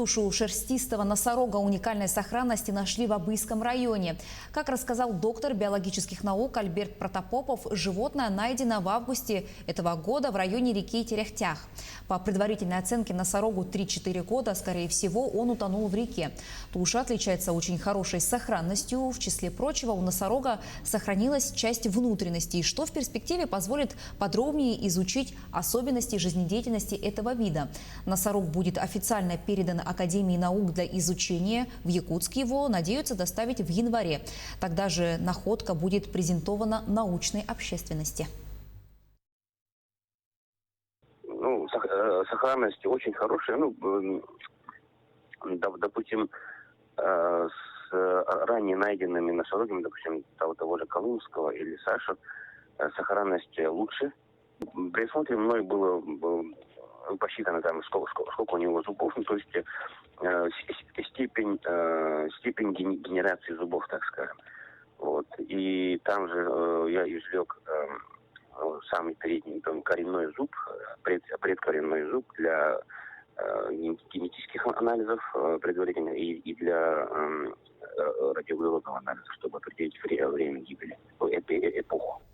Тушу шерстистого носорога уникальной сохранности нашли в Абыйском районе. Как рассказал доктор биологических наук Альберт Протопопов, животное найдено в августе этого года в районе реки Терехтях. По предварительной оценке носорогу 3-4 года, скорее всего, он утонул в реке. Туша отличается очень хорошей сохранностью. В числе прочего, у носорога сохранилась часть внутренностей, что в перспективе позволит подробнее изучить особенности жизнедеятельности этого вида. Носорог будет официально передан Академии наук для изучения. В Якутск его надеются доставить в январе. Тогда же находка будет презентована научной общественности. Сохранность очень хорошая. Допустим, с ранее найденными носорогами, допустим, того же Колымского или Саша, сохранность лучше. При осмотре мной было посчитано там, сколько у него зубов, то есть степень генерации зубов, так скажем. Вот. И там же я извлек самый передний коренной зуб, предкоренной зуб для генетических анализов предварительно и для радиоуглеродного анализа, чтобы определить время гибели, эпоху.